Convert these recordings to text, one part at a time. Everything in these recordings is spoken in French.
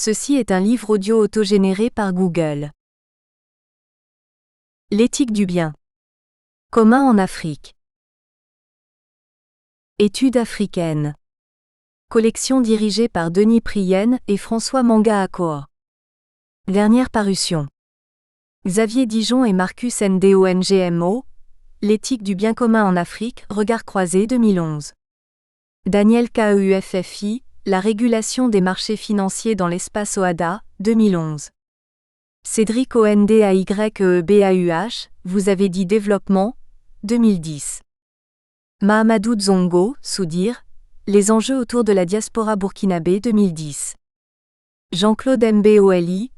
Ceci est un livre audio autogénéré par Google. L'éthique du bien commun en Afrique. Études africaines. Collection dirigée par Denis Prienne et François Manga Akoa. Dernière parution. Xavier Dijon et Marcus Ndongmo. L'éthique du bien commun en Afrique, Regard croisé 2011. Daniel Keuffi, La régulation des marchés financiers dans l'espace OHADA, 2011. Cédric Ondyebauh, Vous avez dit développement, 2010. Mahamadou Zongo, Soudir, Les enjeux autour de la diaspora burkinabé 2010. Jean-Claude Mboli,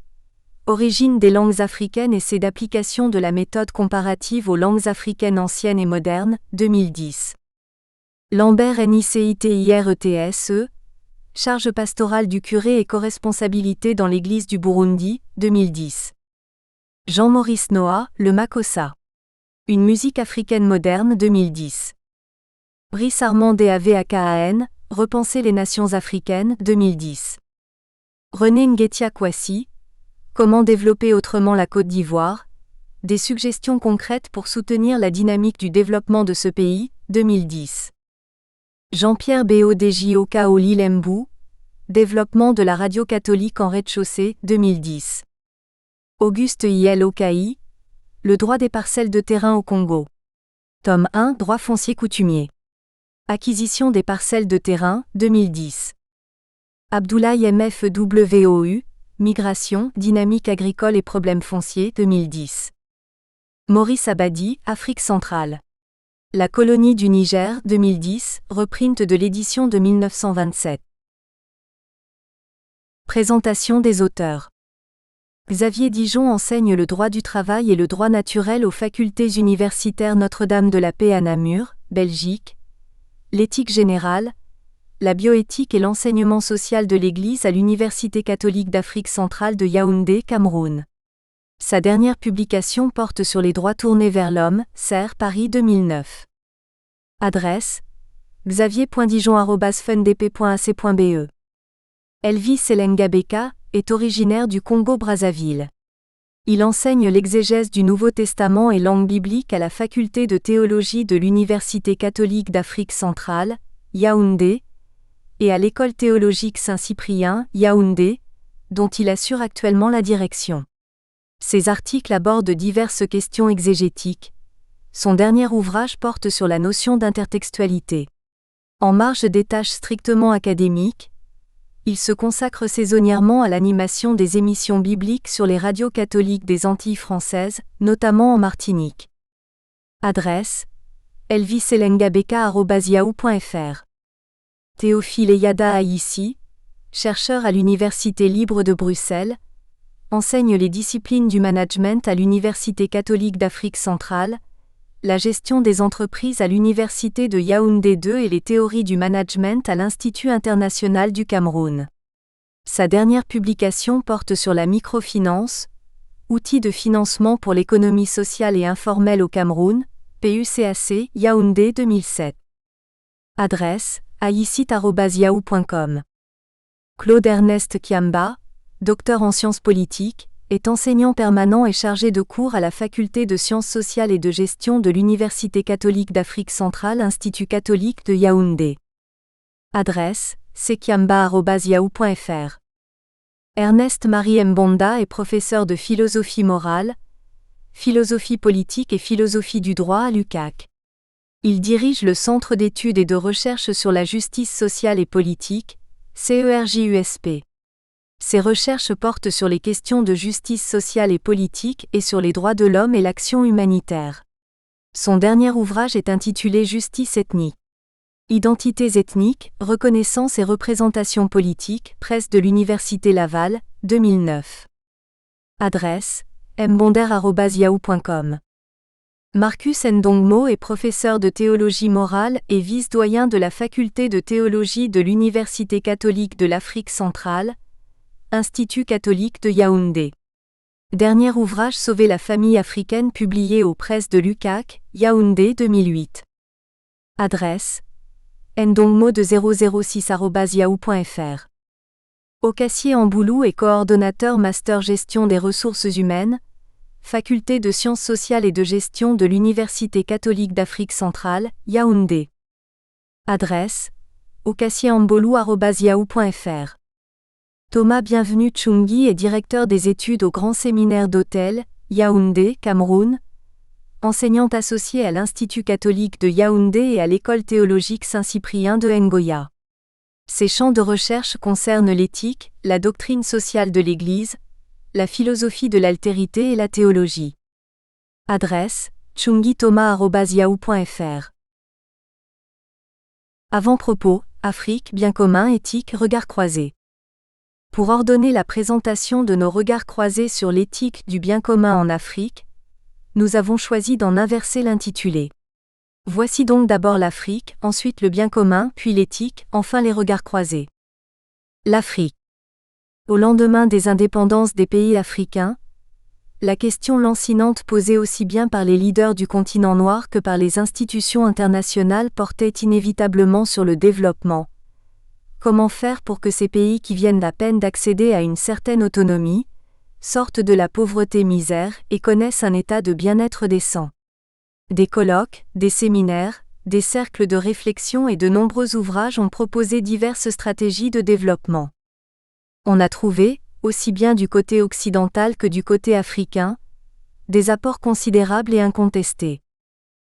Origine des langues africaines et c'est d'application de la méthode comparative aux langues africaines anciennes et modernes, 2010. Lambert NICITIRETSE, Charge pastorale du curé et corresponsabilité dans l'Église du Burundi, 2010. Jean-Maurice Noah, Le Makossa. Une musique africaine moderne, 2010. Brice Armand DAVAKAN, Repenser les nations africaines, 2010. René Nguetia Kwasi, Comment développer autrement la Côte d'Ivoire, des suggestions concrètes pour soutenir la dynamique du développement de ce pays, 2010. Jean-Pierre Bodjioka Lilembu, Développement de la radio catholique en rez-de-chaussée, 2010. Auguste Okai, Le droit des parcelles de terrain au Congo. Tome 1, Droit foncier coutumier. Acquisition des parcelles de terrain, 2010. Abdoulaye MFWOU, Migration, dynamique agricole et problèmes fonciers, 2010. Maurice Abadi, Afrique centrale. La colonie du Niger, 2010, reprint de l'édition de 1927. Présentation des auteurs. Xavier Dijon enseigne le droit du travail et le droit naturel aux facultés universitaires Notre-Dame de la Paix à Namur, Belgique. L'éthique générale, la bioéthique et l'enseignement social de l'Église à l'Université catholique d'Afrique centrale de Yaoundé, Cameroun. Sa dernière publication porte sur les droits tournés vers l'homme, Serres, Paris 2009. Adresse xavier.dijon@fundp.ac.be. Elvis Selengabeka est originaire du Congo-Brazzaville. Il enseigne l'exégèse du Nouveau Testament et langue biblique à la faculté de théologie de l'Université catholique d'Afrique centrale, Yaoundé, et à l'école théologique Saint-Cyprien, Yaoundé, dont il assure actuellement la direction. Ses articles abordent diverses questions exégétiques. Son dernier ouvrage porte sur la notion d'intertextualité. En marge des tâches strictement académiques, il se consacre saisonnièrement à l'animation des émissions bibliques sur les radios catholiques des Antilles françaises, notamment en Martinique. Adresse elviselengabeka@yahoo.fr. Théophile Eyada Aïssi, chercheur à l'Université libre de Bruxelles, enseigne les disciplines du management à l'Université catholique d'Afrique centrale, la gestion des entreprises à l'Université de Yaoundé 2 et les théories du management à l'Institut international du Cameroun. Sa dernière publication porte sur la microfinance, outil de financement pour l'économie sociale et informelle au Cameroun, PUCAC, Yaoundé 2007. Adresse aïssit@yahoo.com. Claude Ernest Kiamba, docteur en sciences politiques, est enseignant permanent et chargé de cours à la faculté de sciences sociales et de gestion de l'Université catholique d'Afrique centrale Institut catholique de Yaoundé. Adresse ckiamba@yahoo.fr. Ernest Marie Mbonda est professeur de philosophie morale, philosophie politique et philosophie du droit à l'UCAC. Il dirige le Centre d'études et de recherche sur la justice sociale et politique, CERJUSP. Ses recherches portent sur les questions de justice sociale et politique et sur les droits de l'homme et l'action humanitaire. Son dernier ouvrage est intitulé Justice ethnique. Identités ethniques, reconnaissance et représentation politique, presse de l'Université Laval, 2009. Adresse mbonder@yahoo.com. Marcus Ndongmo est professeur de théologie morale et vice-doyen de la faculté de théologie de l'Université catholique de l'Afrique centrale, Institut catholique de Yaoundé. Dernier ouvrage Sauver la famille africaine publié aux presses de l'UCAC, Yaoundé 2008. Adresse ndongmo2006@yahoo.fr. Okassié Amboulou est coordonnateur master gestion des ressources humaines, faculté de sciences sociales et de gestion de l'Université catholique d'Afrique centrale, Yaoundé. Adresse okassiéambolou@yahoo.fr. Thomas Bienvenu Tchungi est directeur des études au Grand Séminaire d'Hôtel, Yaoundé, Cameroun, enseignante associée à l'Institut catholique de Yaoundé et à l'École théologique Saint-Cyprien de Ngoya. Ses champs de recherche concernent l'éthique, la doctrine sociale de l'Église, la philosophie de l'altérité et la théologie. Adresse tchungithomas@yahoo.fr. Avant-propos, Afrique, bien commun, éthique, regard croisé. Pour ordonner la présentation de nos regards croisés sur l'éthique du bien commun en Afrique, nous avons choisi d'en inverser l'intitulé. Voici donc d'abord l'Afrique, ensuite le bien commun, puis l'éthique, enfin les regards croisés. L'Afrique. Au lendemain des indépendances des pays africains, la question lancinante posée aussi bien par les leaders du continent noir que par les institutions internationales portait inévitablement sur le développement. Comment faire pour que ces pays qui viennent à peine d'accéder à une certaine autonomie, sortent de la pauvreté-misère et connaissent un état de bien-être décent? Des colloques, des séminaires, des cercles de réflexion et de nombreux ouvrages ont proposé diverses stratégies de développement. On a trouvé, aussi bien du côté occidental que du côté africain, des apports considérables et incontestés.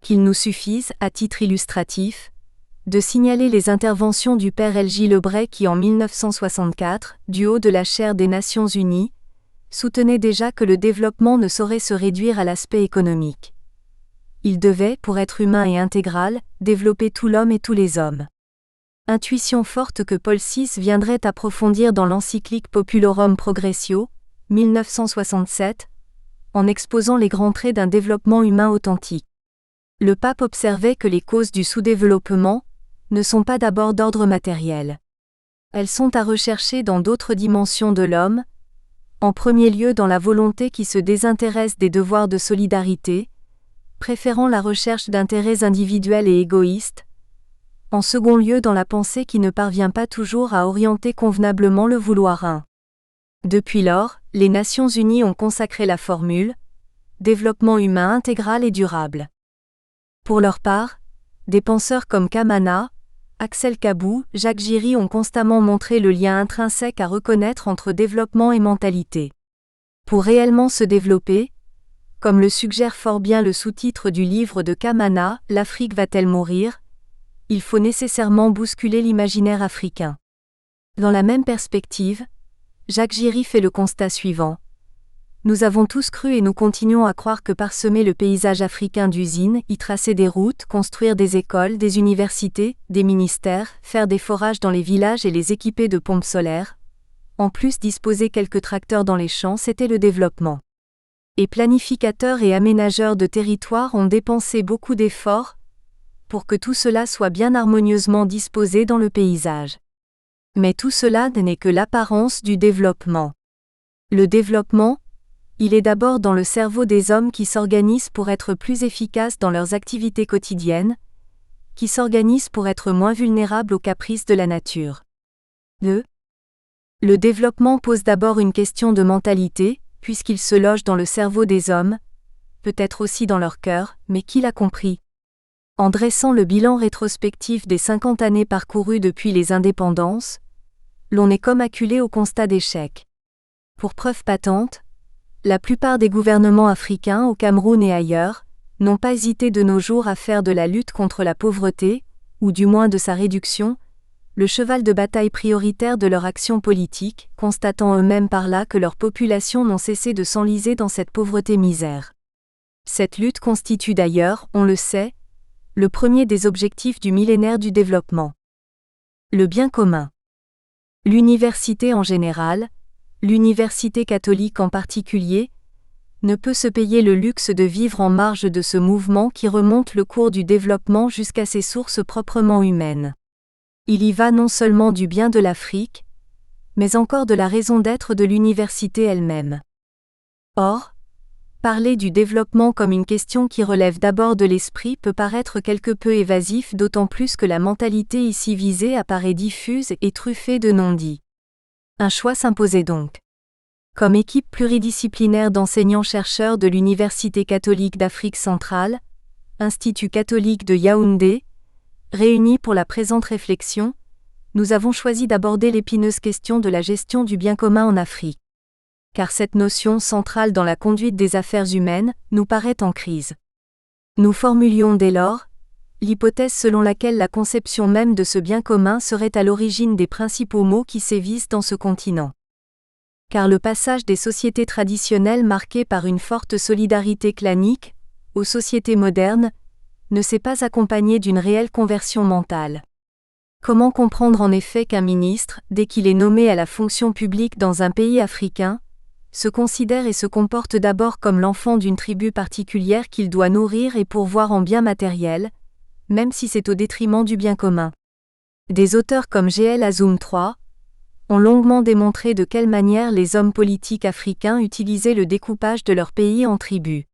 Qu'il nous suffise, à titre illustratif, de signaler les interventions du père L.J. Lebray qui en 1964, du haut de la chaire des Nations Unies, soutenait déjà que le développement ne saurait se réduire à l'aspect économique. Il devait, pour être humain et intégral, développer tout l'homme et tous les hommes. Intuition forte que Paul VI viendrait approfondir dans l'encyclique Populorum Progressio, 1967, en exposant les grands traits d'un développement humain authentique. Le pape observait que les causes du sous-développement ne sont pas d'abord d'ordre matériel. Elles sont à rechercher dans d'autres dimensions de l'homme, en premier lieu dans la volonté qui se désintéresse des devoirs de solidarité, préférant la recherche d'intérêts individuels et égoïstes, en second lieu dans la pensée qui ne parvient pas toujours à orienter convenablement le vouloir un. Depuis lors, les Nations Unies ont consacré la formule « développement humain intégral et durable ». Pour leur part, des penseurs comme Kamana, Axel Kabou, Jacques Giry ont constamment montré le lien intrinsèque à reconnaître entre développement et mentalité. Pour réellement se développer, comme le suggère fort bien le sous-titre du livre de Kamana, « L'Afrique va-t-elle mourir ?», il faut nécessairement bousculer l'imaginaire africain. Dans la même perspective, Jacques Giry fait le constat suivant. Nous avons tous cru et nous continuons à croire que parsemer le paysage africain d'usines, y tracer des routes, construire des écoles, des universités, des ministères, faire des forages dans les villages et les équiper de pompes solaires, en plus disposer quelques tracteurs dans les champs, c'était le développement. Et planificateurs et aménageurs de territoire ont dépensé beaucoup d'efforts pour que tout cela soit bien harmonieusement disposé dans le paysage. Mais tout cela n'est que l'apparence du développement. Le développement, il est d'abord dans le cerveau des hommes qui s'organisent pour être plus efficaces dans leurs activités quotidiennes, qui s'organisent pour être moins vulnérables aux caprices de la nature. 2. Le développement pose d'abord une question de mentalité, puisqu'il se loge dans le cerveau des hommes, peut-être aussi dans leur cœur, mais qui l'a compris? En dressant le bilan rétrospectif des 50 années parcourues depuis les indépendances, l'on est comme acculé au constat d'échec. Pour preuve patente, la plupart des gouvernements africains au Cameroun et ailleurs, n'ont pas hésité de nos jours à faire de la lutte contre la pauvreté, ou du moins de sa réduction, le cheval de bataille prioritaire de leur action politique, constatant eux-mêmes par là que leurs populations n'ont cessé de s'enliser dans cette pauvreté-misère. Cette lutte constitue d'ailleurs, on le sait, le premier des objectifs du millénaire du développement. Le bien commun. L'université en général, l'université catholique en particulier, ne peut se payer le luxe de vivre en marge de ce mouvement qui remonte le cours du développement jusqu'à ses sources proprement humaines. Il y va non seulement du bien de l'Afrique, mais encore de la raison d'être de l'université elle-même. Or, parler du développement comme une question qui relève d'abord de l'esprit peut paraître quelque peu évasif, d'autant plus que la mentalité ici visée apparaît diffuse et truffée de non-dits. Un choix s'imposait donc. Comme équipe pluridisciplinaire d'enseignants-chercheurs de l'Université catholique d'Afrique centrale, Institut catholique de Yaoundé, réunis pour la présente réflexion, nous avons choisi d'aborder l'épineuse question de la gestion du bien commun en Afrique. Car cette notion centrale dans la conduite des affaires humaines nous paraît en crise. Nous formulions dès lors l'hypothèse selon laquelle la conception même de ce bien commun serait à l'origine des principaux maux qui sévissent dans ce continent. Car le passage des sociétés traditionnelles marquées par une forte solidarité clanique aux sociétés modernes ne s'est pas accompagné d'une réelle conversion mentale. Comment comprendre en effet qu'un ministre, dès qu'il est nommé à la fonction publique dans un pays africain, se considère et se comporte d'abord comme l'enfant d'une tribu particulière qu'il doit nourrir et pourvoir en biens matériels, même si c'est au détriment du bien commun. Des auteurs comme G.L. Azoum III ont longuement démontré de quelle manière les hommes politiques africains utilisaient le découpage de leur pays en tribus.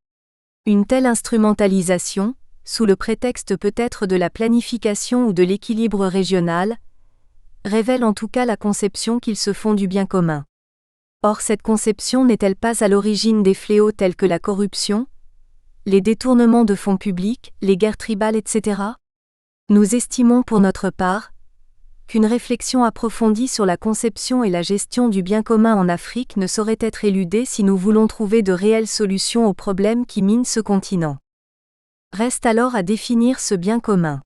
Une telle instrumentalisation, sous le prétexte peut-être de la planification ou de l'équilibre régional, révèle en tout cas la conception qu'ils se font du bien commun. Or cette conception n'est-elle pas à l'origine des fléaux tels que la corruption, les détournements de fonds publics, les guerres tribales, etc. Nous estimons pour notre part qu'une réflexion approfondie sur la conception et la gestion du bien commun en Afrique ne saurait être éludée si nous voulons trouver de réelles solutions aux problèmes qui minent ce continent. Reste alors à définir ce bien commun.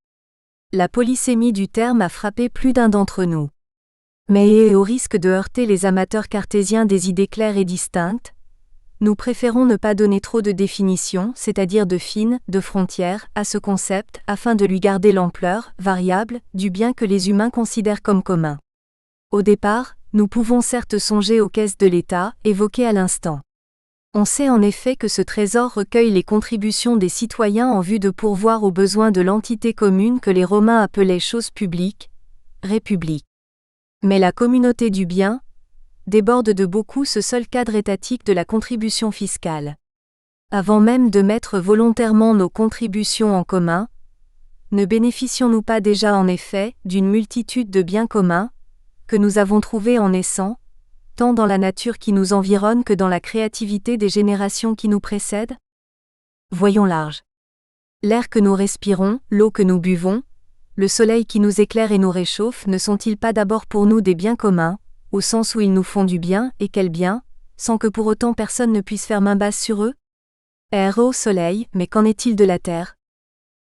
La polysémie du terme a frappé plus d'un d'entre nous. Mais au risque de heurter les amateurs cartésiens des idées claires et distinctes, nous préférons ne pas donner trop de définitions, c'est-à-dire de fines, de frontières, à ce concept, afin de lui garder l'ampleur, variable, du bien que les humains considèrent comme commun. Au départ, nous pouvons certes songer aux caisses de l'État, évoquées à l'instant. On sait en effet que ce trésor recueille les contributions des citoyens en vue de pourvoir aux besoins de l'entité commune que les Romains appelaient chose publique, république. Mais la communauté du bien déborde de beaucoup ce seul cadre étatique de la contribution fiscale. Avant même de mettre volontairement nos contributions en commun, ne bénéficions-nous pas déjà en effet d'une multitude de biens communs que nous avons trouvés en naissant, tant dans la nature qui nous environne que dans la créativité des générations qui nous précèdent? Voyons large. L'air que nous respirons, l'eau que nous buvons, le soleil qui nous éclaire et nous réchauffe ne sont-ils pas d'abord pour nous des biens communs, au sens où ils nous font du bien, et quel bien, sans que pour autant personne ne puisse faire main basse sur eux? Air, eau, soleil, mais qu'en est-il de la terre?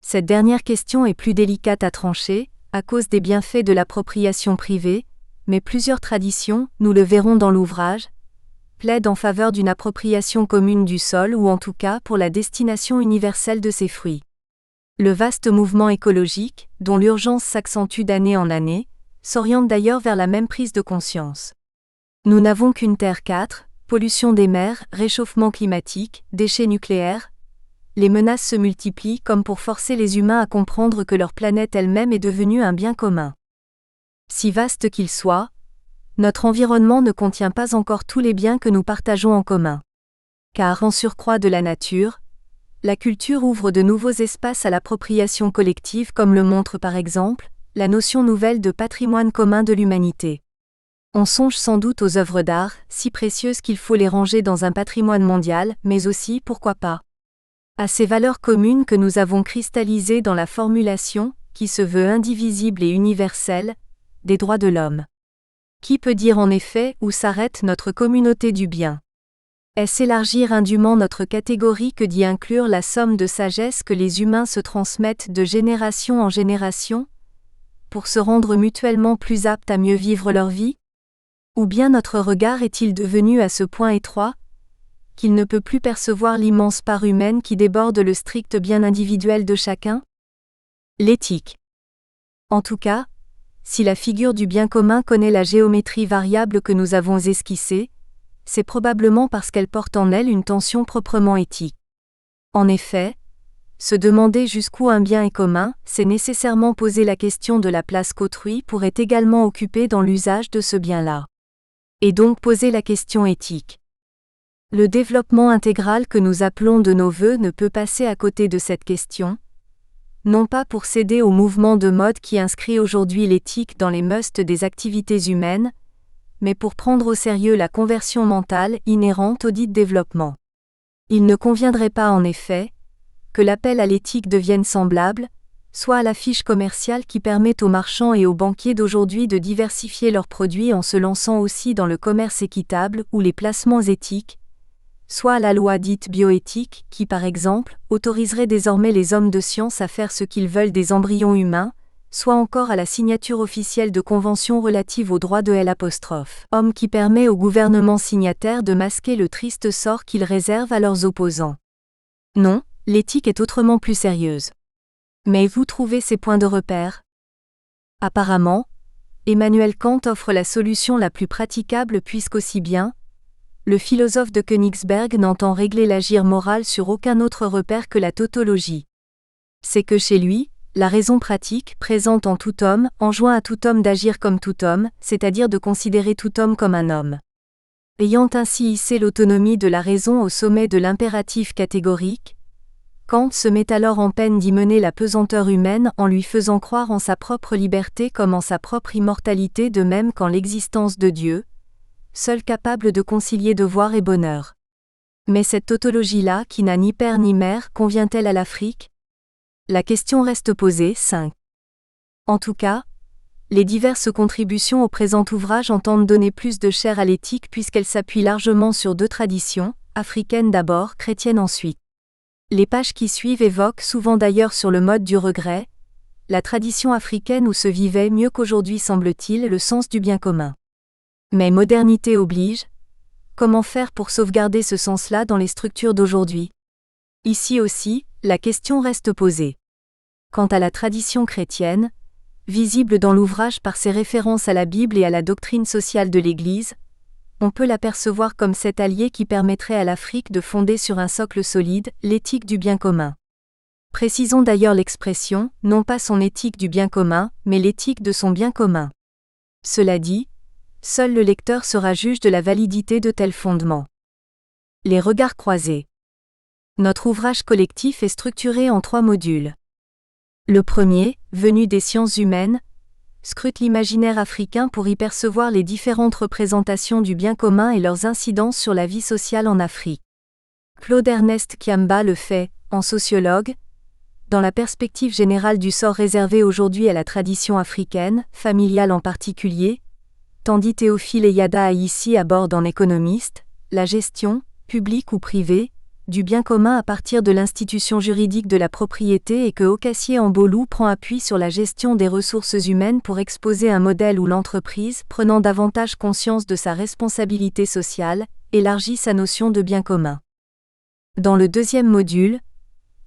Cette dernière question est plus délicate à trancher, à cause des bienfaits de l'appropriation privée, mais plusieurs traditions, nous le verrons dans l'ouvrage, plaident en faveur d'une appropriation commune du sol ou en tout cas pour la destination universelle de ses fruits. Le vaste mouvement écologique, dont l'urgence s'accentue d'année en année, s'oriente d'ailleurs vers la même prise de conscience. Nous n'avons qu'une Terre 4, pollution des mers, réchauffement climatique, déchets nucléaires. Les menaces se multiplient comme pour forcer les humains à comprendre que leur planète elle-même est devenue un bien commun. Si vaste qu'il soit, notre environnement ne contient pas encore tous les biens que nous partageons en commun. Car en surcroît de la nature, la culture ouvre de nouveaux espaces à l'appropriation collective comme le montre par exemple la notion nouvelle de patrimoine commun de l'humanité. On songe sans doute aux œuvres d'art, si précieuses qu'il faut les ranger dans un patrimoine mondial, mais aussi, pourquoi pas, à ces valeurs communes que nous avons cristallisées dans la formulation, qui se veut indivisible et universelle, des droits de l'homme. Qui peut dire en effet où s'arrête notre communauté du bien? Est-ce élargir indûment notre catégorie que d'y inclure la somme de sagesse que les humains se transmettent de génération en génération, pour se rendre mutuellement plus aptes à mieux vivre leur vie? Ou bien notre regard est-il devenu à ce point étroit, qu'il ne peut plus percevoir l'immense part humaine qui déborde le strict bien individuel de chacun? L'éthique. En tout cas, si la figure du bien commun connaît la géométrie variable que nous avons esquissée, c'est probablement parce qu'elle porte en elle une tension proprement éthique. En effet, se demander jusqu'où un bien est commun, c'est nécessairement poser la question de la place qu'autrui pourrait également occuper dans l'usage de ce bien-là. Et donc poser la question éthique. Le développement intégral que nous appelons de nos vœux ne peut passer à côté de cette question, non pas pour céder au mouvement de mode qui inscrit aujourd'hui l'éthique dans les musts des activités humaines, mais pour prendre au sérieux la conversion mentale inhérente au dit développement. Il ne conviendrait pas en effet que l'appel à l'éthique devienne semblable, soit à la fiche commerciale qui permet aux marchands et aux banquiers d'aujourd'hui de diversifier leurs produits en se lançant aussi dans le commerce équitable ou les placements éthiques, soit à la loi dite bioéthique qui par exemple autoriserait désormais les hommes de science à faire ce qu'ils veulent des embryons humains, soit encore à la signature officielle de conventions relatives aux droits de l'homme qui permet au gouvernement signataire de masquer le triste sort qu'il réserve à leurs opposants. Non, l'éthique est autrement plus sérieuse. Mais vous trouvez ces points de repère ? Apparemment, Emmanuel Kant offre la solution la plus praticable puisqu'aussi bien, le philosophe de Königsberg n'entend régler l'agir moral sur aucun autre repère que la tautologie. C'est que chez lui, la raison pratique, présente en tout homme, enjoint à tout homme d'agir comme tout homme, c'est-à-dire de considérer tout homme comme un homme. Ayant ainsi hissé l'autonomie de la raison au sommet de l'impératif catégorique, Kant se met alors en peine d'y mener la pesanteur humaine en lui faisant croire en sa propre liberté comme en sa propre immortalité de même qu'en l'existence de Dieu, seul capable de concilier devoir et bonheur. Mais cette tautologie-là, qui n'a ni père ni mère, convient-elle à l'Afrique ? La question reste posée. 5. En tout cas, les diverses contributions au présent ouvrage entendent donner plus de chair à l'éthique puisqu'elles s'appuient largement sur deux traditions, africaines d'abord, chrétiennes ensuite. Les pages qui suivent évoquent souvent d'ailleurs sur le mode du regret, la tradition africaine où se vivait mieux qu'aujourd'hui semble-t-il le sens du bien commun. Mais modernité oblige, comment faire pour sauvegarder ce sens-là dans les structures d'aujourd'hui ? Ici aussi, la question reste posée. Quant à la tradition chrétienne, visible dans l'ouvrage par ses références à la Bible et à la doctrine sociale de l'Église, on peut l'apercevoir comme cet allié qui permettrait à l'Afrique de fonder sur un socle solide l'éthique du bien commun. Précisons d'ailleurs l'expression, non pas son éthique du bien commun, mais l'éthique de son bien commun. Cela dit, seul le lecteur sera juge de la validité de tels fondements. Les regards croisés. Notre ouvrage collectif est structuré en 3 modules. Le premier, venu des sciences humaines, scrute l'imaginaire africain pour y percevoir les différentes représentations du bien commun et leurs incidences sur la vie sociale en Afrique. Claude-Ernest Kiamba le fait, en sociologue, dans la perspective générale du sort réservé aujourd'hui à la tradition africaine, familiale en particulier, tandis Théophile Eyada ici aborde en économiste, la gestion, publique ou privée, du bien commun à partir de l'institution juridique de la propriété et que Okassié Ambolou prend appui sur la gestion des ressources humaines pour exposer un modèle où l'entreprise, prenant davantage conscience de sa responsabilité sociale, élargit sa notion de bien commun. Dans le deuxième module,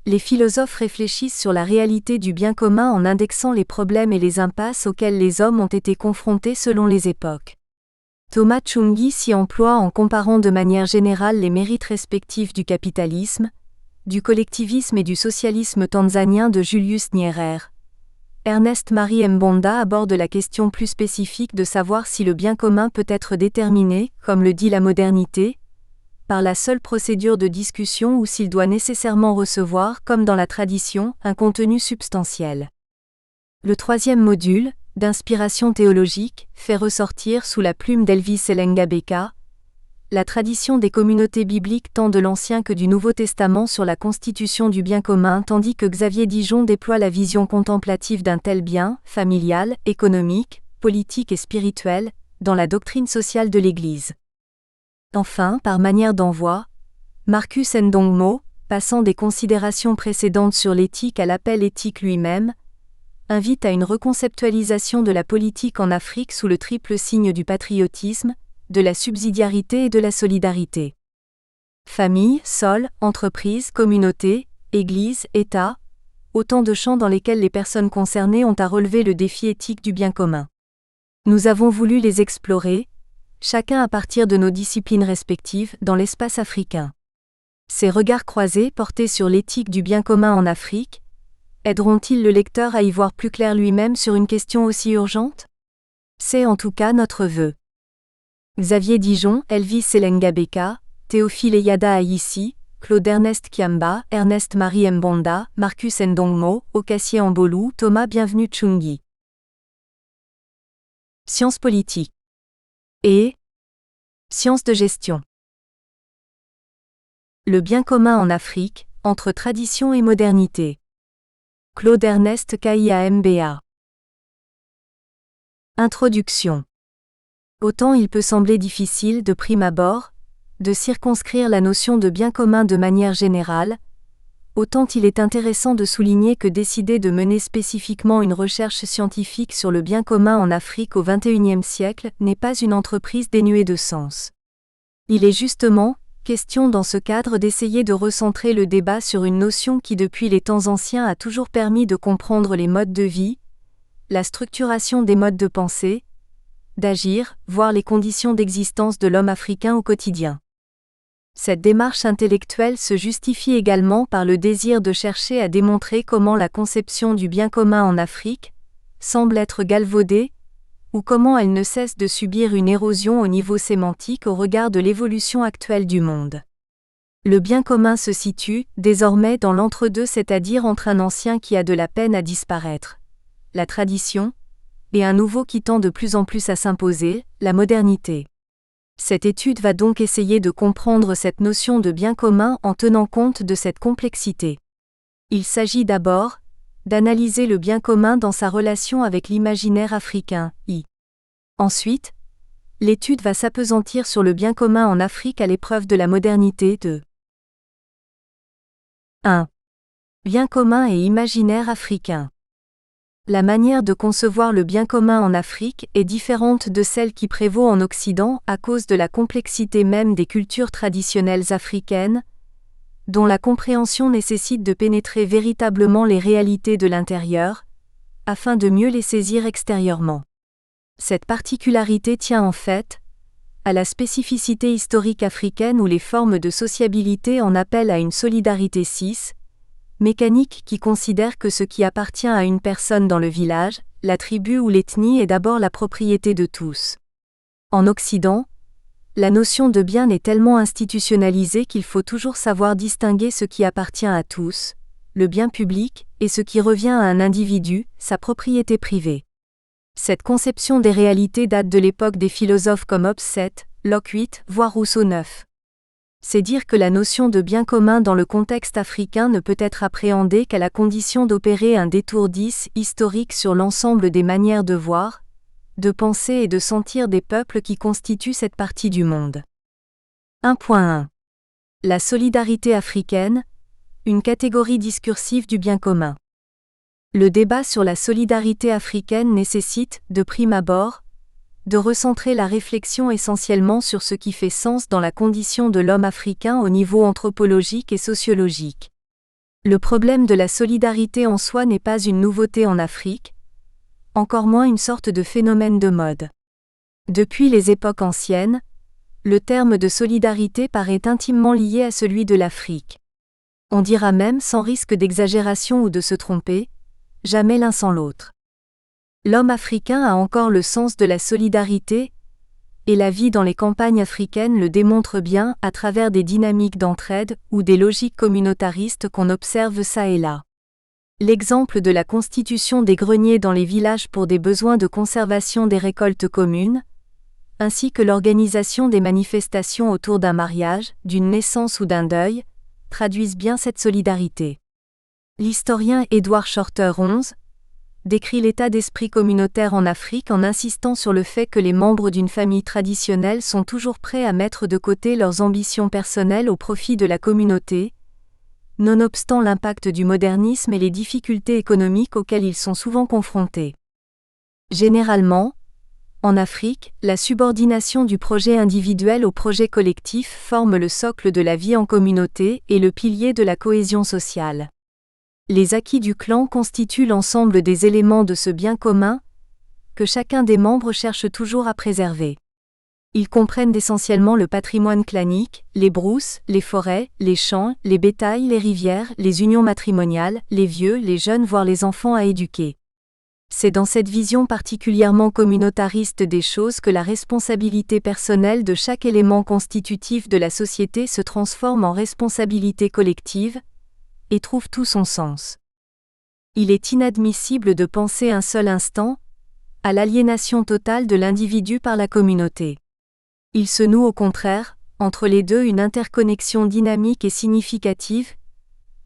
les philosophes réfléchissent sur la réalité du bien commun en indexant les problèmes et les impasses auxquels les hommes ont été confrontés selon les époques. Thomas Chungi s'y emploie en comparant de manière générale les mérites respectifs du capitalisme, du collectivisme et du socialisme tanzanien de Julius Nyerere. Ernest-Marie Mbonda aborde la question plus spécifique de savoir si le bien commun peut être déterminé, comme le dit la modernité, par la seule procédure de discussion ou s'il doit nécessairement recevoir, comme dans la tradition, un contenu substantiel. Le troisième module, d'inspiration théologique, fait ressortir sous la plume d'Elvis Selengabeka la tradition des communautés bibliques tant de l'Ancien que du Nouveau Testament sur la constitution du bien commun tandis que Xavier Dijon déploie la vision contemplative d'un tel bien, familial, économique, politique et spirituel, dans la doctrine sociale de l'Église. Enfin, par manière d'envoi, Marcus Ndongmo, passant des considérations précédentes sur l'éthique à l'appel éthique lui-même, invite à une reconceptualisation de la politique en Afrique sous le triple signe du patriotisme, de la subsidiarité et de la solidarité. Famille, sol, entreprise, communauté, Église, État, autant de champs dans lesquels les personnes concernées ont à relever le défi éthique du bien commun. Nous avons voulu les explorer, chacun à partir de nos disciplines respectives, dans l'espace africain. Ces regards croisés portés sur l'éthique du bien commun en Afrique, aideront-ils le lecteur à y voir plus clair lui-même sur une question aussi urgente ? C'est en tout cas notre vœu. Xavier Dijon, Elvis Selengabeka, Théophile Eyada Ayissi, Claude-Ernest Kiamba, Ernest-Marie Mbonda, Marcus Ndongmo, Okassié Ambolou, Thomas Bienvenu Chungi. Sciences politiques. et sciences de gestion. Le bien commun en Afrique, entre tradition et modernité. Claude Ernest Kaïa MBA. Introduction. Autant il peut sembler difficile, de prime abord, de circonscrire la notion de bien commun de manière générale, autant il est intéressant de souligner que décider de mener spécifiquement une recherche scientifique sur le bien commun en Afrique au XXIe siècle n'est pas une entreprise dénuée de sens. Il est justement question dans ce cadre d'essayer de recentrer le débat sur une notion qui depuis les temps anciens a toujours permis de comprendre les modes de vie, la structuration des modes de pensée, d'agir, voire les conditions d'existence de l'homme africain au quotidien. Cette démarche intellectuelle se justifie également par le désir de chercher à démontrer comment la conception du bien commun en Afrique semble être galvaudée, ou comment elle ne cesse de subir une érosion au niveau sémantique au regard de l'évolution actuelle du monde. Le bien commun se situe, désormais, dans l'entre-deux, c'est-à-dire entre un ancien qui a de la peine à disparaître, la tradition, et un nouveau qui tend de plus en plus à s'imposer, la modernité. Cette étude va donc essayer de comprendre cette notion de bien commun en tenant compte de cette complexité. Il s'agit d'abord d'analyser le bien commun dans sa relation avec l'imaginaire africain, Ensuite, l'étude va s'appesantir sur le bien commun en Afrique à l'épreuve de la modernité de 1. Bien commun et imaginaire africain. La manière de concevoir le bien commun en Afrique est différente de celle qui prévaut en Occident à cause de la complexité même des cultures traditionnelles africaines, dont la compréhension nécessite de pénétrer véritablement les réalités de l'intérieur, afin de mieux les saisir extérieurement. Cette particularité tient en fait à la spécificité historique africaine où les formes de sociabilité en appellent à une solidarité mécanique qui considère que ce qui appartient à une personne dans le village, la tribu ou l'ethnie est d'abord la propriété de tous. En Occident, la notion de bien est tellement institutionnalisée qu'il faut toujours savoir distinguer ce qui appartient à tous, le bien public, et ce qui revient à un individu, sa propriété privée. Cette conception des réalités date de l'époque des philosophes comme Hobbes 7, Locke 8, voire Rousseau 9. C'est dire que la notion de bien commun dans le contexte africain ne peut être appréhendée qu'à la condition d'opérer un détour historique sur l'ensemble des manières de voir, de penser et de sentir des peuples qui constituent cette partie du monde. 1.1. La solidarité africaine, une catégorie discursive du bien commun. Le débat sur la solidarité africaine nécessite, de prime abord, de recentrer la réflexion essentiellement sur ce qui fait sens dans la condition de l'homme africain au niveau anthropologique et sociologique. Le problème de la solidarité en soi n'est pas une nouveauté en Afrique, encore moins une sorte de phénomène de mode. Depuis les époques anciennes, le terme de solidarité paraît intimement lié à celui de l'Afrique. On dira même, sans risque d'exagération ou de se tromper, jamais l'un sans l'autre. L'homme africain a encore le sens de la solidarité, et la vie dans les campagnes africaines le démontre bien à travers des dynamiques d'entraide ou des logiques communautaristes qu'on observe çà et là. L'exemple de la constitution des greniers dans les villages pour des besoins de conservation des récoltes communes, ainsi que l'organisation des manifestations autour d'un mariage, d'une naissance ou d'un deuil, traduisent bien cette solidarité. L'historien Edward Shorter 11 décrit l'état d'esprit communautaire en Afrique en insistant sur le fait que les membres d'une famille traditionnelle sont toujours prêts à mettre de côté leurs ambitions personnelles au profit de la communauté, nonobstant l'impact du modernisme et les difficultés économiques auxquelles ils sont souvent confrontés. Généralement, en Afrique, la subordination du projet individuel au projet collectif forme le socle de la vie en communauté et le pilier de la cohésion sociale. Les acquis du clan constituent l'ensemble des éléments de ce bien commun que chacun des membres cherche toujours à préserver. Ils comprennent essentiellement le patrimoine clanique, les brousses, les forêts, les champs, les bétails, les rivières, les unions matrimoniales, les vieux, les jeunes voire les enfants à éduquer. C'est dans cette vision particulièrement communautariste des choses que la responsabilité personnelle de chaque élément constitutif de la société se transforme en responsabilité collective, et trouve tout son sens. Il est inadmissible de penser un seul instant à l'aliénation totale de l'individu par la communauté. Il se noue au contraire, entre les deux une interconnexion dynamique et significative,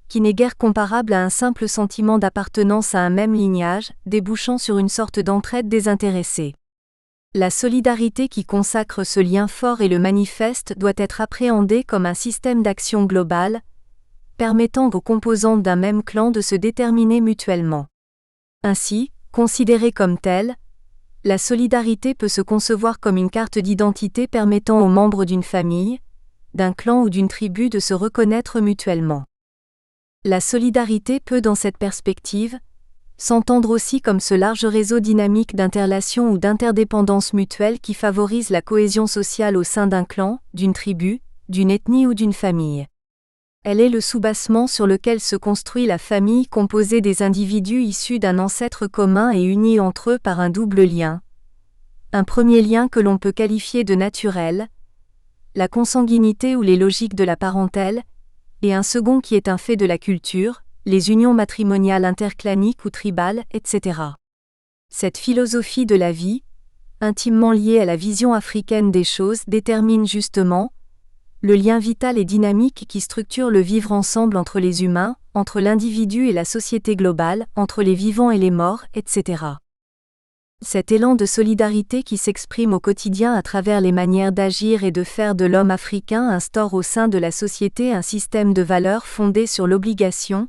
qui n'est guère comparable à un simple sentiment d'appartenance à un même lignage, débouchant sur une sorte d'entraide désintéressée. La solidarité qui consacre ce lien fort et le manifeste doit être appréhendée comme un système d'action global, permettant aux composantes d'un même clan de se déterminer mutuellement. Ainsi, considérée comme telle, la solidarité peut se concevoir comme une carte d'identité permettant aux membres d'une famille, d'un clan ou d'une tribu de se reconnaître mutuellement. La solidarité peut, dans cette perspective, s'entendre aussi comme ce large réseau dynamique d'interrelations ou d'interdépendance mutuelle qui favorise la cohésion sociale au sein d'un clan, d'une tribu, d'une ethnie ou d'une famille. Elle est le soubassement sur lequel se construit la famille composée des individus issus d'un ancêtre commun et unis entre eux par un double lien. Un premier lien que l'on peut qualifier de naturel, la consanguinité ou les logiques de la parentèle, et un second qui est un fait de la culture, les unions matrimoniales interclaniques ou tribales, etc. Cette philosophie de la vie, intimement liée à la vision africaine des choses, détermine justement le lien vital et dynamique qui structure le vivre ensemble entre les humains, entre l'individu et la société globale, entre les vivants et les morts, etc. Cet élan de solidarité qui s'exprime au quotidien à travers les manières d'agir et de faire de l'homme africain instaure au sein de la société un système de valeurs fondé sur l'obligation,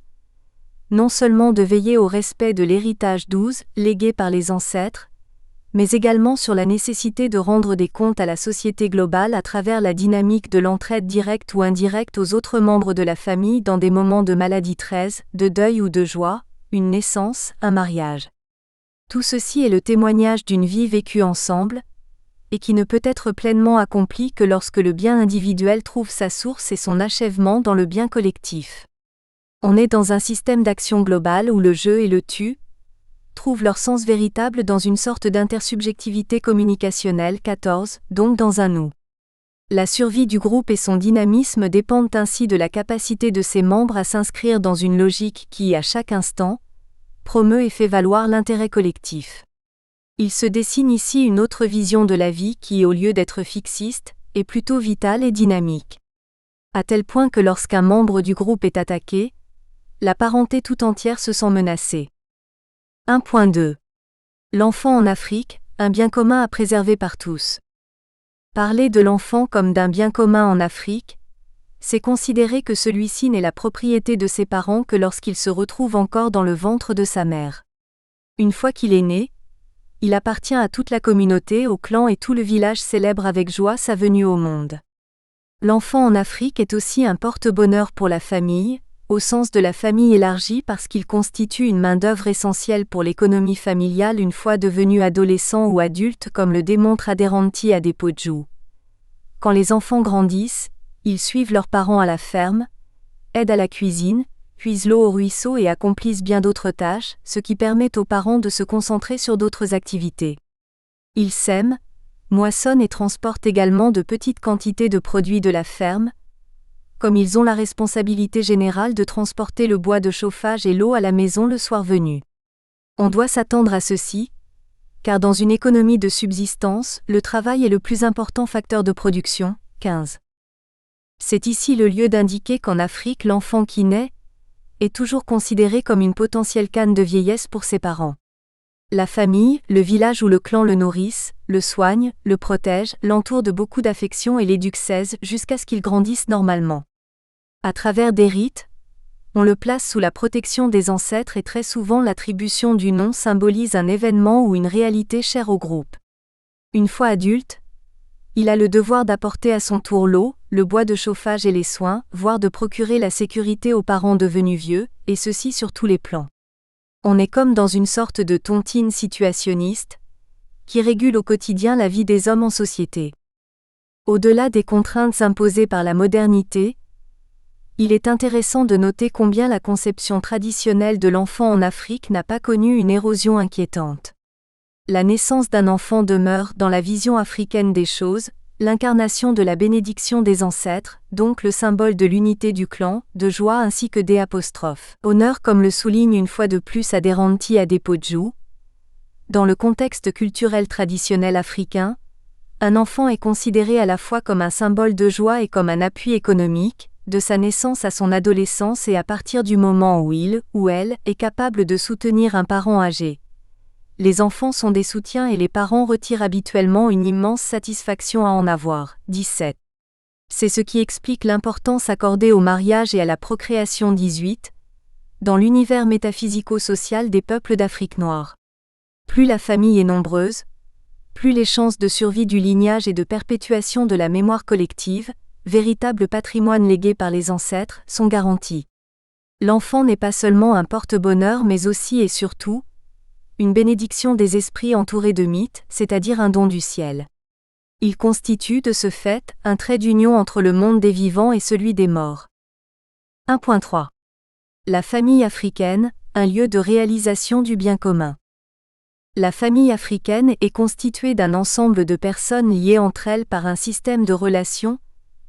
non seulement de veiller au respect de l'héritage légué par les ancêtres, mais également sur la nécessité de rendre des comptes à la société globale à travers la dynamique de l'entraide directe ou indirecte aux autres membres de la famille dans des moments de maladie, de deuil ou de joie, une naissance, un mariage. Tout ceci est le témoignage d'une vie vécue ensemble, et qui ne peut être pleinement accomplie que lorsque le bien individuel trouve sa source et son achèvement dans le bien collectif. On est dans un système d'action globale où le je et le tu trouvent leur sens véritable dans une sorte d'intersubjectivité communicationnelle 14, donc dans un nous. La survie du groupe et son dynamisme dépendent ainsi de la capacité de ses membres à s'inscrire dans une logique qui, à chaque instant, promeut et fait valoir l'intérêt collectif. Il se dessine ici une autre vision de la vie qui, au lieu d'être fixiste, est plutôt vitale et dynamique. À tel point que lorsqu'un membre du groupe est attaqué, la parenté tout entière se sent menacée. 1.2. L'enfant en Afrique, un bien commun à préserver par tous. Parler de l'enfant comme d'un bien commun en Afrique, c'est considérer que celui-ci n'est la propriété de ses parents que lorsqu'il se retrouve encore dans le ventre de sa mère. Une fois qu'il est né, il appartient à toute la communauté, au clan et tout le village célèbre avec joie sa venue au monde. L'enfant en Afrique est aussi un porte-bonheur pour la famille, au sens de la famille élargie parce qu'il constitue une main-d'œuvre essentielle pour l'économie familiale une fois devenu adolescent ou adulte comme le démontre Aderanti Adepoju. Quand les enfants grandissent, ils suivent leurs parents à la ferme, aident à la cuisine, puisent l'eau au ruisseau et accomplissent bien d'autres tâches, ce qui permet aux parents de se concentrer sur d'autres activités. Ils sèment, moissonnent et transportent également de petites quantités de produits de la ferme, comme ils ont la responsabilité générale de transporter le bois de chauffage et l'eau à la maison le soir venu. On doit s'attendre à ceci, car dans une économie de subsistance, le travail est le plus important facteur de production. 15. C'est ici le lieu d'indiquer qu'en Afrique l'enfant qui naît est toujours considéré comme une potentielle canne de vieillesse pour ses parents. La famille, le village ou le clan le nourrissent, le soignent, le protègent, l'entourent de beaucoup d'affection et l'éduquent jusqu'à ce qu'il grandisse normalement. À travers des rites, on le place sous la protection des ancêtres et très souvent l'attribution du nom symbolise un événement ou une réalité chère au groupe. Une fois adulte, il a le devoir d'apporter à son tour l'eau, le bois de chauffage et les soins, voire de procurer la sécurité aux parents devenus vieux, et ceci sur tous les plans. On est comme dans une sorte de tontine situationniste, qui régule au quotidien la vie des hommes en société. Au-delà des contraintes imposées par la modernité, il est intéressant de noter combien la conception traditionnelle de l'enfant en Afrique n'a pas connu une érosion inquiétante. La naissance d'un enfant demeure, dans la vision africaine des choses, l'incarnation de la bénédiction des ancêtres, donc le symbole de l'unité du clan, de joie ainsi que des apostrophes. Honneur comme le souligne une fois de plus Aderanti Adepoju. Dans le contexte culturel traditionnel africain, Un enfant est considéré à la fois comme un symbole de joie et comme un appui économique, de sa naissance à son adolescence et à partir du moment où il ou elle est capable de soutenir un parent âgé. Les enfants sont des soutiens et les parents retirent habituellement une immense satisfaction à en avoir. 17. C'est ce qui explique l'importance accordée au mariage et à la procréation. 18. Dans l'univers métaphysico-social des peuples d'Afrique noire. Plus la famille est nombreuse, plus les chances de survie du lignage et de perpétuation de la mémoire collective, véritable patrimoine légué par les ancêtres, sont garanties. L'enfant n'est pas seulement un porte-bonheur mais aussi et surtout une bénédiction des esprits entourés de mythes, c'est-à-dire un don du ciel. Il constitue, de ce fait, un trait d'union entre le monde des vivants et celui des morts. 1.3. La famille africaine, un lieu de réalisation du bien commun. La famille africaine est constituée d'un ensemble de personnes liées entre elles par un système de relations,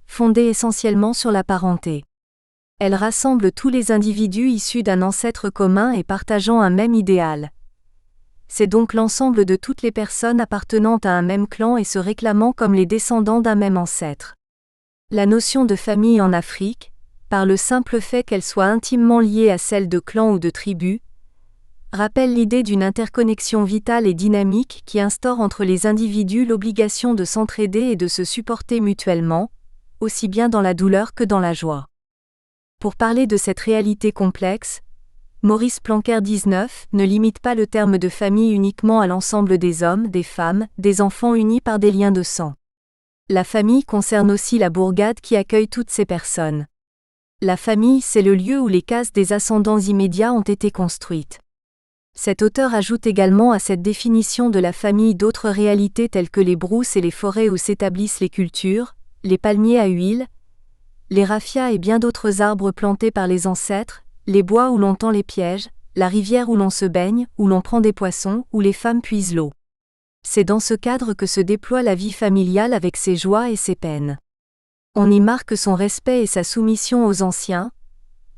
fondé essentiellement sur la parenté. Elle rassemble tous les individus issus d'un ancêtre commun et partageant un même idéal. C'est donc l'ensemble de toutes les personnes appartenant à un même clan et se réclamant comme les descendants d'un même ancêtre. La notion de famille en Afrique, par le simple fait qu'elle soit intimement liée à celle de clans ou de tribus, rappelle l'idée d'une interconnexion vitale et dynamique qui instaure entre les individus l'obligation de s'entraider et de se supporter mutuellement, aussi bien dans la douleur que dans la joie. Pour parler de cette réalité complexe, Maurice Planquer 19 ne limite pas le terme de famille uniquement à l'ensemble des hommes, des femmes, des enfants unis par des liens de sang. La famille concerne aussi la bourgade qui accueille toutes ces personnes. La famille, c'est le lieu où les cases des ascendants immédiats ont été construites. Cet auteur ajoute également à cette définition de la famille d'autres réalités telles que les brousses et les forêts où s'établissent les cultures, les palmiers à huile, les raffias et bien d'autres arbres plantés par les ancêtres, les bois où l'on tend les pièges, la rivière où l'on se baigne, où l'on prend des poissons, où les femmes puisent l'eau. C'est dans ce cadre que se déploie la vie familiale avec ses joies et ses peines. On y marque son respect et sa soumission aux anciens,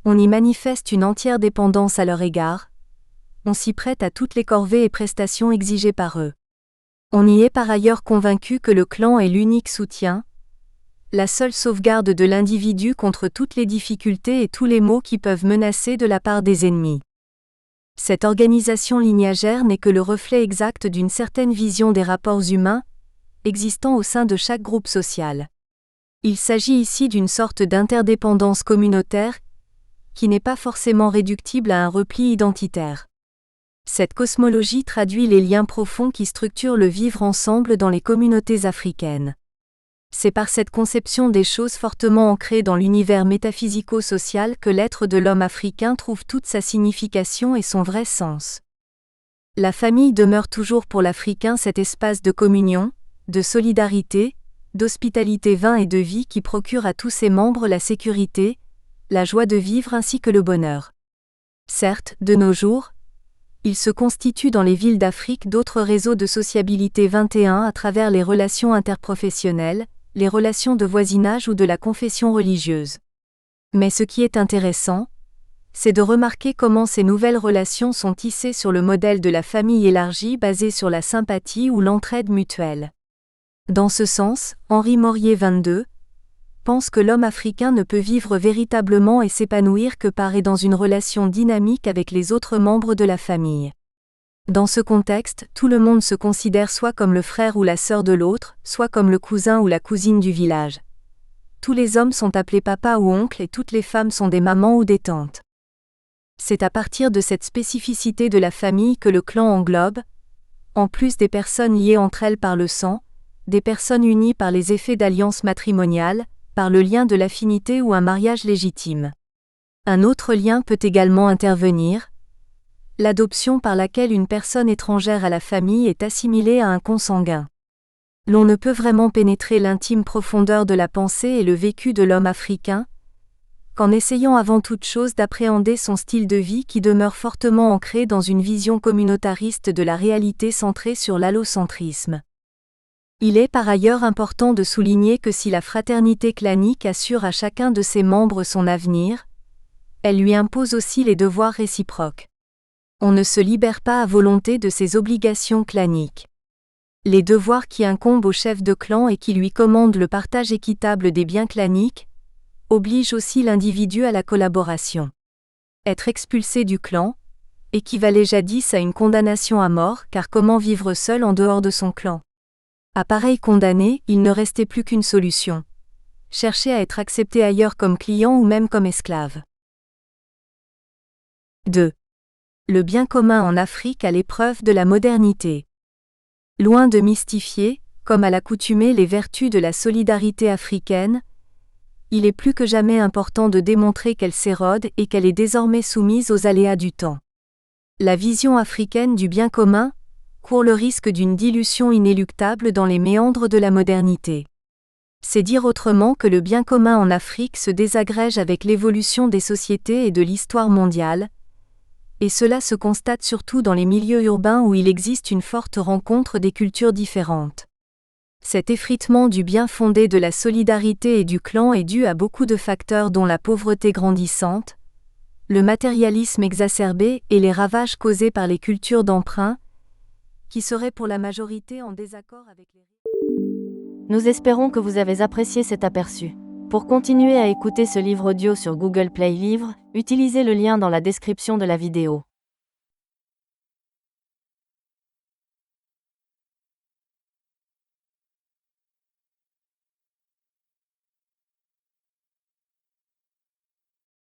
on y manifeste une entière dépendance à leur égard, on s'y prête à toutes les corvées et prestations exigées par eux. On y est par ailleurs convaincu que le clan est l'unique soutien, la seule sauvegarde de l'individu contre toutes les difficultés et tous les maux qui peuvent menacer de la part des ennemis. Cette organisation lignagère n'est que le reflet exact d'une certaine vision des rapports humains, existant au sein de chaque groupe social. Il s'agit ici d'une sorte d'interdépendance communautaire, qui n'est pas forcément réductible à un repli identitaire. Cette cosmologie traduit les liens profonds qui structurent le vivre ensemble dans les communautés africaines. C'est par cette conception des choses fortement ancrée dans l'univers métaphysico-social que l'être de l'homme africain trouve toute sa signification et son vrai sens. La famille demeure toujours pour l'Africain cet espace de communion, de solidarité, d'hospitalité vain et de vie qui procure à tous ses membres la sécurité, la joie de vivre ainsi que le bonheur. Certes, de nos jours, il se constitue dans les villes d'Afrique d'autres réseaux de sociabilité 21 à travers les relations interprofessionnelles, les relations de voisinage ou de la confession religieuse. Mais ce qui est intéressant, c'est de remarquer comment ces nouvelles relations sont tissées sur le modèle de la famille élargie basée sur la sympathie ou l'entraide mutuelle. Dans ce sens, Henri Morier 22 pense que l'homme africain ne peut vivre véritablement et s'épanouir que par et dans une relation dynamique avec les autres membres de la famille. Dans ce contexte, tout le monde se considère soit comme le frère ou la sœur de l'autre, soit comme le cousin ou la cousine du village. Tous les hommes sont appelés papa ou oncle et toutes les femmes sont des mamans ou des tantes. C'est à partir de cette spécificité de la famille que le clan englobe, en plus des personnes liées entre elles par le sang, des personnes unies par les effets d'alliance matrimoniale, par le lien de l'affinité ou un mariage légitime. Un autre lien peut également intervenir, l'adoption par laquelle une personne étrangère à la famille est assimilée à un consanguin. L'on ne peut vraiment pénétrer l'intime profondeur de la pensée et le vécu de l'homme africain, qu'en essayant avant toute chose d'appréhender son style de vie qui demeure fortement ancré dans une vision communautariste de la réalité centrée sur l'allocentrisme. Il est par ailleurs important de souligner que si la fraternité clanique assure à chacun de ses membres son avenir, elle lui impose aussi les devoirs réciproques. On ne se libère pas à volonté de ses obligations claniques. Les devoirs qui incombent au chef de clan et qui lui commandent le partage équitable des biens claniques, obligent aussi l'individu à la collaboration. Être expulsé du clan équivalait jadis à une condamnation à mort, car comment vivre seul en dehors de son clan? À pareil condamné, il ne restait plus qu'une solution: chercher à être accepté ailleurs comme client ou même comme esclave. 2. Le bien commun en Afrique à l'épreuve de la modernité. Loin de mystifier, comme à l'accoutumée, les vertus de la solidarité africaine, il est plus que jamais important de démontrer qu'elle s'érode et qu'elle est désormais soumise aux aléas du temps. La vision africaine du bien commun court le risque d'une dilution inéluctable dans les méandres de la modernité. C'est dire autrement que le bien commun en Afrique se désagrège avec l'évolution des sociétés et de l'histoire mondiale, et cela se constate surtout dans les milieux urbains où il existe une forte rencontre des cultures différentes. Cet effritement du bien fondé de la solidarité et du clan est dû à beaucoup de facteurs dont la pauvreté grandissante, le matérialisme exacerbé et les ravages causés par les cultures d'emprunt, qui seraient pour la majorité en désaccord avec les... Nous espérons que vous avez apprécié cet aperçu. Pour continuer à écouter ce livre audio sur Google Play Livres, utilisez le lien dans la description de la vidéo.